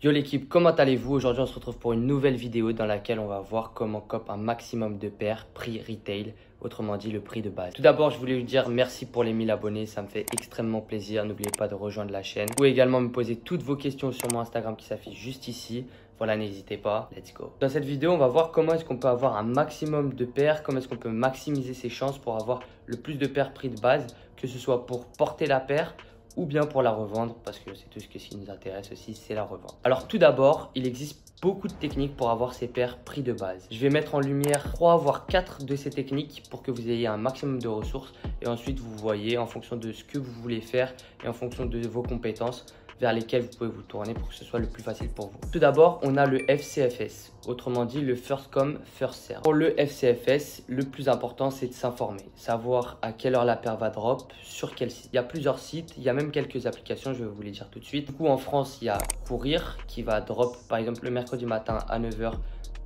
Yo l'équipe, comment allez-vous? Aujourd'hui on se retrouve pour une nouvelle vidéo dans laquelle on va voir comment cop un maximum de paires prix retail, autrement dit le prix de base. Tout d'abord je voulais vous dire merci pour les 1000 abonnés, ça me fait extrêmement plaisir, n'oubliez pas de rejoindre la chaîne. Vous pouvez également me poser toutes vos questions sur mon Instagram qui s'affiche juste ici. Voilà, n'hésitez pas, let's go. Dans cette vidéo, on va voir comment est-ce qu'on peut avoir un maximum de paires, comment est-ce qu'on peut maximiser ses chances pour avoir le plus de paires prix de base, que ce soit pour porter la paire ou bien pour la revendre, parce que c'est tout ce qui nous intéresse aussi, c'est la revente. Alors tout d'abord, il existe beaucoup de techniques pour avoir ces paires prix de base. Je vais mettre en lumière 3 voire 4 de ces techniques pour que vous ayez un maximum de ressources et ensuite vous voyez en fonction de ce que vous voulez faire et en fonction de vos compétences vers lesquelles vous pouvez vous tourner pour que ce soit le plus facile pour vous. Tout d'abord, on a le FCFS, autrement dit le First Come, First Serve. Pour le FCFS, le plus important, c'est de s'informer, savoir à quelle heure la paire va drop, sur quel site. Il y a plusieurs sites, il y a même quelques applications, je vais vous les dire tout de suite. Du coup, en France, il y a Courir qui va drop, par exemple, le mercredi matin à 9 h,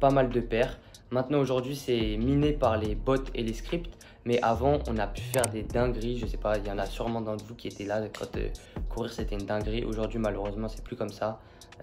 pas mal de paires. Maintenant, aujourd'hui, c'est miné par les bots et les scripts. Mais avant, on a pu faire des dingueries. Je sais pas, il y en a sûrement d'entre vous qui étaient là quand Courir, c'était une dinguerie. Aujourd'hui, malheureusement, c'est plus comme ça.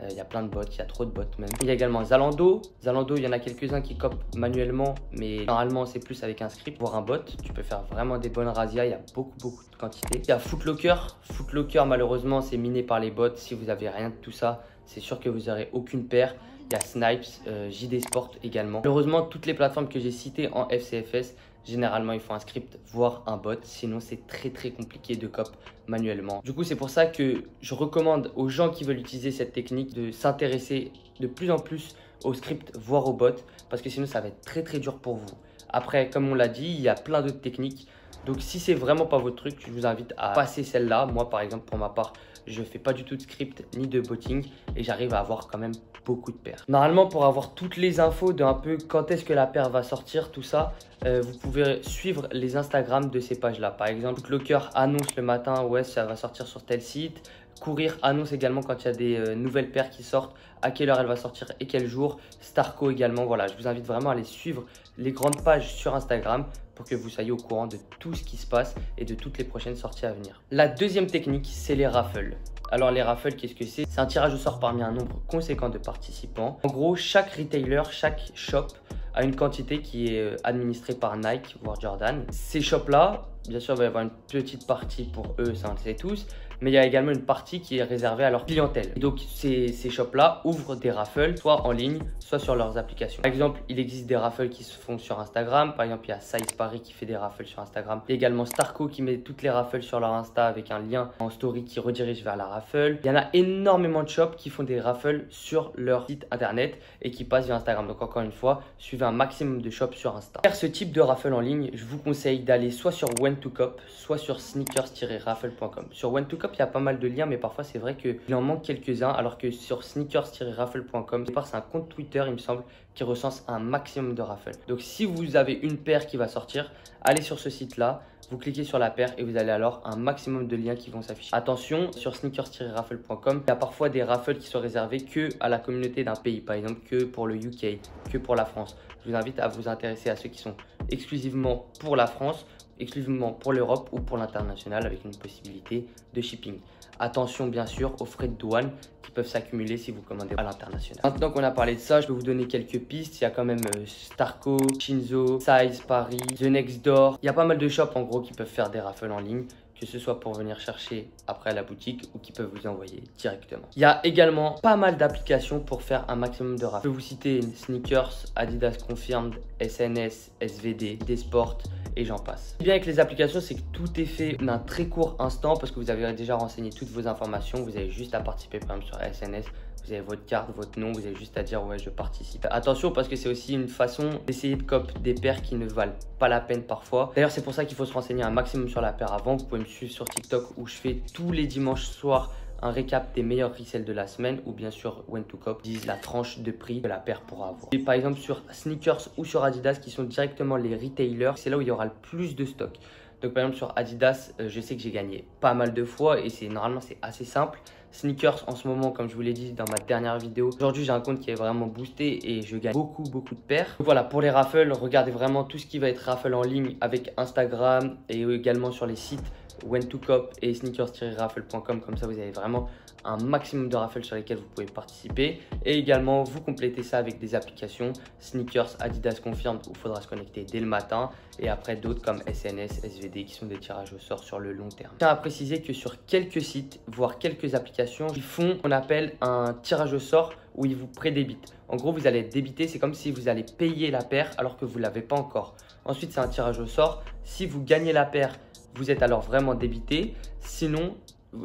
Il y a plein de bots, il y a trop de bots même. Il y a également Zalando. Zalando, il y en a quelques-uns qui copent manuellement, mais normalement, c'est plus avec un script, voire un bot. Tu peux faire vraiment des bonnes razzias. Il y a beaucoup de quantité. Il y a Footlocker. Footlocker, malheureusement, c'est miné par les bots. Si vous n'avez rien de tout ça, c'est sûr que vous n'aurez aucune paire. Il y a Snipes, JD Sport également. Malheureusement, toutes les plateformes que j'ai citées en FCFS, généralement, il faut un script, voire un bot. Sinon, c'est très compliqué de cop manuellement. Du coup, c'est pour ça que je recommande aux gens qui veulent utiliser cette technique de s'intéresser de plus en plus au script, voire au bot. Parce que sinon, ça va être très dur pour vous. Après, comme on l'a dit, il y a plein d'autres techniques. Donc, si c'est vraiment pas votre truc, je vous invite à passer celle-là. Moi, par exemple, pour ma part, je fais pas du tout de script ni de botting et j'arrive à avoir quand même beaucoup de paires. Normalement, pour avoir toutes les infos de un peu quand est-ce que la paire va sortir, tout ça, vous pouvez suivre les Instagram de ces pages-là. Par exemple, Footlocker annonce le matin, ouais, ça va sortir sur tel site. Courir annonce également quand il y a des nouvelles paires qui sortent, à quelle heure elle va sortir et quel jour. Starco également, voilà, je vous invite vraiment à aller suivre les grandes pages sur Instagram pour que vous soyez au courant de tout ce qui se passe et de toutes les prochaines sorties à venir. La deuxième technique, c'est les raffles. Alors les raffles, qu'est-ce que c'est? C'est un tirage au sort parmi un nombre conséquent de participants. En gros, chaque retailer, chaque shop a une quantité qui est administrée par Nike, voire Jordan. Ces shops-là, bien sûr, il va y avoir une petite partie pour eux, ça on le sait tous, mais il y a également une partie qui est réservée à leur clientèle. Et donc, ces shops-là ouvrent des raffles, soit en ligne, soit sur leurs applications. Par exemple, il existe des raffles qui se font sur Instagram. Par exemple, il y a Size Paris qui fait des raffles sur Instagram. Il y a également Starco qui met toutes les raffles sur leur Insta avec un lien en story qui redirige vers la raffle. Il y en a énormément de shops qui font des raffles sur leur site internet et qui passent via Instagram. Donc, encore une fois, suivez un maximum de shops sur Insta. Pour faire ce type de raffle en ligne, je vous conseille d'aller soit sur When2Cop, soit sur sneakers-raffle.com. Sur When2Cop, il y a pas mal de liens, mais parfois c'est vrai qu'il en manque quelques-uns, alors que sur sneakers-raffle.com, c'est un compte Twitter, il me semble, qui recense un maximum de raffles. Donc si vous avez une paire qui va sortir, allez sur ce site-là, vous cliquez sur la paire et vous allez alors un maximum de liens qui vont s'afficher. Attention, sur sneakers-raffle.com, il y a parfois des raffles qui sont réservés que à la communauté d'un pays, par exemple que pour le UK, que pour la France. Je vous invite à vous intéresser à ceux qui sont exclusivement pour la France, exclusivement pour l'Europe ou pour l'international avec une possibilité de shipping. Attention bien sûr aux frais de douane qui peuvent s'accumuler si vous commandez à l'international. Maintenant qu'on a parlé de ça, je peux vous donner quelques pistes. Il y a quand même Starco, Shinzo, Size Paris, The Next Door. Il y a pas mal de shops en gros qui peuvent faire des raffles en ligne, que ce soit pour venir chercher après à la boutique ou qui peuvent vous envoyer directement. Il y a également pas mal d'applications pour faire un maximum de raffles. Je peux vous citer Sneakers, Adidas Confirmed, SNS, SVD, D-Sport et j'en passe. Ce qui est bien avec les applications, c'est que tout est fait d'un très court instant parce que vous avez déjà renseigné toutes vos informations. Vous avez juste à participer par exemple sur SNS. Vous avez votre carte, votre nom, vous avez juste à dire ouais je participe. Attention parce que c'est aussi une façon d'essayer de cop des paires qui ne valent pas la peine parfois. D'ailleurs c'est pour ça qu'il faut se renseigner un maximum sur la paire avant. Vous pouvez me suivre sur TikTok où je fais tous les dimanches soirs un récap des meilleurs resales de la semaine ou bien sûr When2Cop disent la tranche de prix que la paire pourra avoir. Et par exemple sur Sneakers ou sur Adidas qui sont directement les retailers, c'est là où il y aura le plus de stock. Donc par exemple sur Adidas, je sais que j'ai gagné pas mal de fois et normalement c'est assez simple. Sneakers en ce moment, comme je vous l'ai dit dans ma dernière vidéo, aujourd'hui j'ai un compte qui est vraiment boosté et je gagne beaucoup de paires. Donc voilà, pour les raffles, regardez vraiment tout ce qui va être raffle en ligne avec Instagram et également sur les sites When2Cop et sneakers-raffle.com. Comme ça vous avez vraiment un maximum de raffles sur lesquelles vous pouvez participer. Et également, vous complétez ça avec des applications Sneakers, Adidas Confirmed où il faudra se connecter dès le matin. Et après d'autres comme SNS, SVD qui sont des tirages au sort sur le long terme. Je tiens à préciser que sur quelques sites, voire quelques applications, ils font ce qu'on appelle un tirage au sort où ils vous prédébitent. En gros, vous allez être débité, c'est comme si vous allez payer la paire alors que vous ne l'avez pas encore. Ensuite, c'est un tirage au sort. Si vous gagnez la paire, vous êtes alors vraiment débité. Sinon,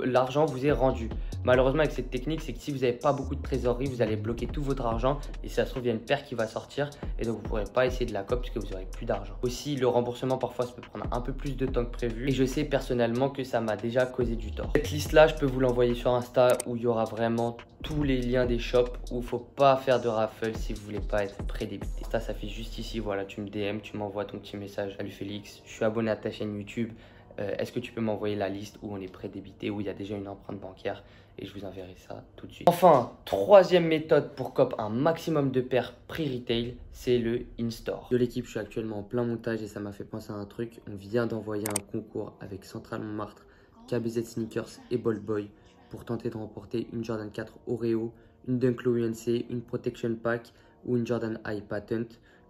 l'argent vous est rendu. Malheureusement, avec cette technique, c'est que si vous n'avez pas beaucoup de trésorerie, vous allez bloquer tout votre argent et si ça se trouve, il y a une paire qui va sortir et donc vous ne pourrez pas essayer de la cope puisque vous n'aurez plus d'argent. Aussi, le remboursement, parfois, ça peut prendre un peu plus de temps que prévu et je sais personnellement que ça m'a déjà causé du tort. Cette liste-là, je peux vous l'envoyer sur Insta où il y aura vraiment tous les liens des shops où il ne faut pas faire de raffle si vous ne voulez pas être prédébité. Ça s'affiche juste ici. Voilà, tu me DM, tu m'envoies ton petit message. Salut Félix, je suis abonné à ta chaîne YouTube. Est-ce que tu peux m'envoyer la liste où on est prédébité, où il y a déjà une empreinte bancaire et je vous enverrai ça tout de suite. Enfin, troisième méthode pour cop un maximum de paires prix retail, c'est le in-store. De l'équipe, je suis actuellement en plein montage et ça m'a fait penser à un truc. On vient d'envoyer un concours avec Central Montmartre, KBZ Sneakers et Bold Boy pour tenter de remporter une Jordan 4 Oreo, une Dunk Low UNC, une Protection Pack ou une Jordan High Patent.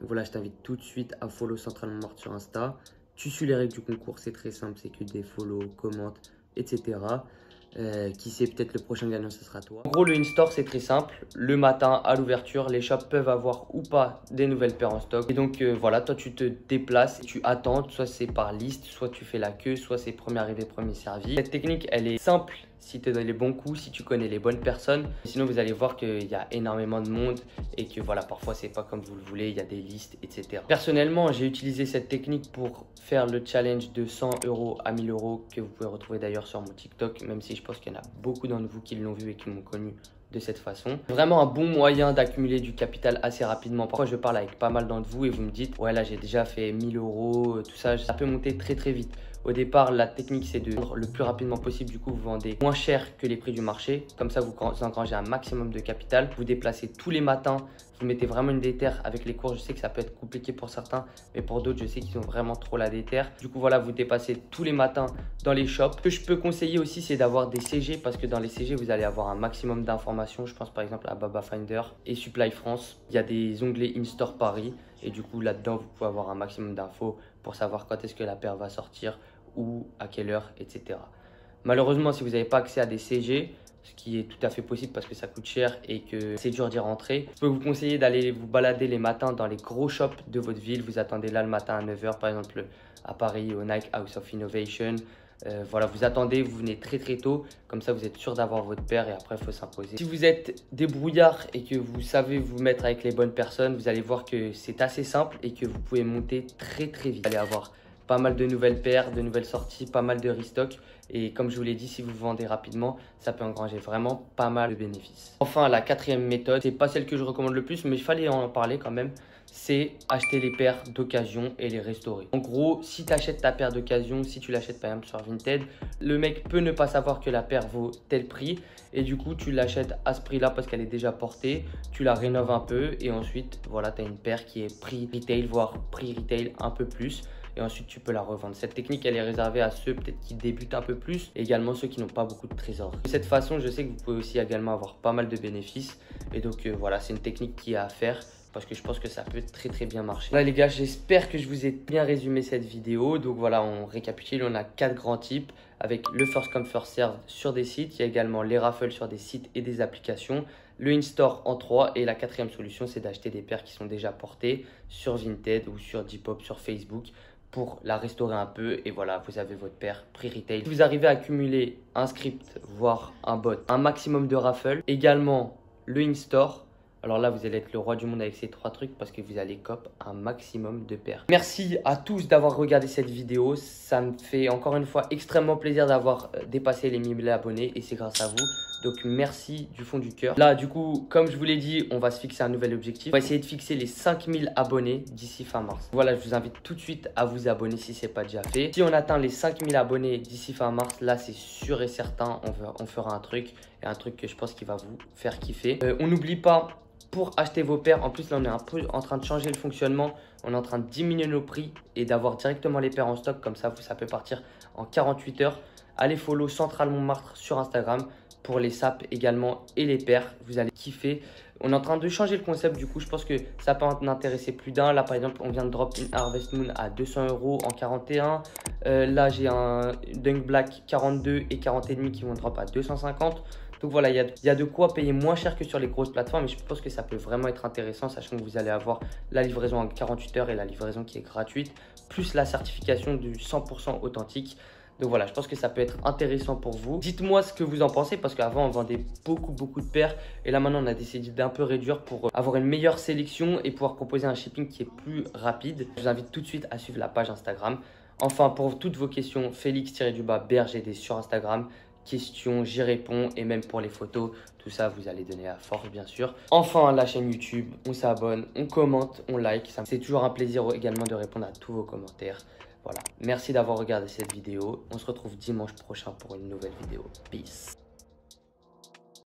Donc voilà, je t'invite tout de suite à follow Central Montmartre sur Insta. Tu suis les règles du concours, c'est très simple, c'est que des follow, commentes, etc. Qui sait, peut-être le prochain gagnant, ce sera toi. En gros, le in-store, c'est très simple. Le matin, à l'ouverture, les shops peuvent avoir ou pas des nouvelles paires en stock. Et donc, voilà, toi, tu te déplaces, tu attends. Soit c'est par liste, soit tu fais la queue, soit c'est premier arrivé, premier servi. Cette technique, elle est simple si tu donnes les bons coups, si tu connais les bonnes personnes. Sinon, vous allez voir qu'il y a énormément de monde et que voilà, parfois, c'est pas comme vous le voulez. Il y a des listes, etc. Personnellement, j'ai utilisé cette technique pour faire le challenge de 100 € à 1000 € que vous pouvez retrouver d'ailleurs sur mon TikTok, même si je pense qu'il y en a beaucoup d'entre vous qui l'ont vu et qui m'ont connu de cette façon. Vraiment un bon moyen d'accumuler du capital assez rapidement. Parfois, je parle avec pas mal d'entre vous et vous me dites, ouais, là, j'ai déjà fait 1000 €, tout ça. Ça peut monter très, très vite. Au départ, la technique, c'est de vendre le plus rapidement possible. Du coup, vous vendez moins cher que les prix du marché. Comme ça, vous engrangez un maximum de capital. Vous déplacez tous les matins. Vous mettez vraiment une déterre avec les cours. Je sais que ça peut être compliqué pour certains, mais pour d'autres, je sais qu'ils ont vraiment trop la déterre. Du coup, voilà, vous dépassez tous les matins dans les shops. Ce que je peux conseiller aussi, c'est d'avoir des CG parce que dans les CG, vous allez avoir un maximum d'informations. Je pense par exemple à Baba Finder et Supply France. Il y a des onglets In-Store Paris et du coup, là-dedans, vous pouvez avoir un maximum d'infos pour savoir quand est-ce que la paire va sortir, où, à quelle heure, etc. Malheureusement, si vous n'avez pas accès à des CG, ce qui est tout à fait possible parce que ça coûte cher et que c'est dur d'y rentrer, je peux vous conseiller d'aller vous balader les matins dans les gros shops de votre ville. Vous attendez là le matin à 9 h, par exemple à Paris, au Nike House of Innovation. Voilà, vous attendez, vous venez très très tôt, comme ça vous êtes sûr d'avoir votre paire et après il faut s'imposer. Si vous êtes débrouillard et que vous savez vous mettre avec les bonnes personnes, vous allez voir que c'est assez simple et que vous pouvez monter très très vite. Vous allez avoir pas mal de nouvelles paires, de nouvelles sorties, pas mal de restock. Et comme je vous l'ai dit, si vous vendez rapidement, ça peut engranger vraiment pas mal de bénéfices. Enfin, la quatrième méthode, c'est pas celle que je recommande le plus, mais il fallait en parler quand même. C'est acheter les paires d'occasion et les restaurer. En gros, si tu achètes ta paire d'occasion, si tu l'achètes par exemple sur Vinted, le mec peut ne pas savoir que la paire vaut tel prix et du coup, tu l'achètes à ce prix-là parce qu'elle est déjà portée, tu la rénoves un peu et ensuite, voilà, tu as une paire qui est prix retail, voire prix retail un peu plus. Et ensuite tu peux la revendre. Cette technique, elle est réservée à ceux peut-être qui débutent un peu plus et également ceux qui n'ont pas beaucoup de trésors. De cette façon, je sais que vous pouvez aussi également avoir pas mal de bénéfices et donc voilà, c'est une technique qui est à faire parce que je pense que ça peut très très bien marcher. Voilà les gars, j'espère que je vous ai bien résumé cette vidéo. Donc voilà, on récapitule, on a 4 grands types avec le first come first serve sur des sites. Il y a également les raffles sur des sites et des applications. Le in-store en 3 et la quatrième solution, c'est d'acheter des paires qui sont déjà portées sur Vinted ou sur Depop, sur Facebook, pour la restaurer un peu et voilà, vous avez votre paire prix retail. Si vous arrivez à accumuler un script, voire un bot, un maximum de raffles, également le in-store, alors là, vous allez être le roi du monde avec ces 3 trucs parce que vous allez cop un maximum de paires. Merci à tous d'avoir regardé cette vidéo. Ça me fait encore une fois extrêmement plaisir d'avoir dépassé les 1000 abonnés et c'est grâce à vous. Donc merci du fond du cœur. Là, du coup, comme je vous l'ai dit, on va se fixer un nouvel objectif. On va essayer de fixer les 5000 abonnés d'ici fin mars. Voilà, je vous invite tout de suite à vous abonner si ce n'est pas déjà fait. Si on atteint les 5000 abonnés d'ici fin mars, là, c'est sûr et certain, on fera un truc. Et un truc que je pense qu'il va vous faire kiffer. On n'oublie pas, pour acheter vos paires, en plus là on est un peu en train de changer le fonctionnement, on est en train de diminuer nos prix et d'avoir directement les paires en stock, comme ça peut partir en 48 heures. Allez follow Central Montmartre sur Instagram, pour les sapes également et les paires. Vous allez kiffer. On est en train de changer le concept, du coup, je pense que ça peut en intéresser plus d'un. Là, par exemple, on vient de drop une Harvest Moon à 200 € en 41. Là, j'ai un Dunk Black 42 et 40,5 qui vont drop à 250. Donc voilà, il y a de quoi payer moins cher que sur les grosses plateformes. Et je pense que ça peut vraiment être intéressant, sachant que vous allez avoir la livraison en 48 heures et la livraison qui est gratuite, plus la certification du 100% authentique. Donc voilà, je pense que ça peut être intéressant pour vous. Dites-moi ce que vous en pensez, parce qu'avant on vendait beaucoup de paires et là maintenant on a décidé d'un peu réduire pour avoir une meilleure sélection et pouvoir proposer un shipping qui est plus rapide. Je vous invite tout de suite à suivre la page Instagram. Enfin, pour toutes vos questions, Félix-BRGD sur Instagram. Questions, j'y réponds, et même pour les photos, tout ça vous allez donner à force bien sûr. Enfin, la chaîne YouTube, on s'abonne, on commente, on like. C'est toujours un plaisir également de répondre à tous vos commentaires. Voilà, merci d'avoir regardé cette vidéo. On se retrouve dimanche prochain pour une nouvelle vidéo. Peace.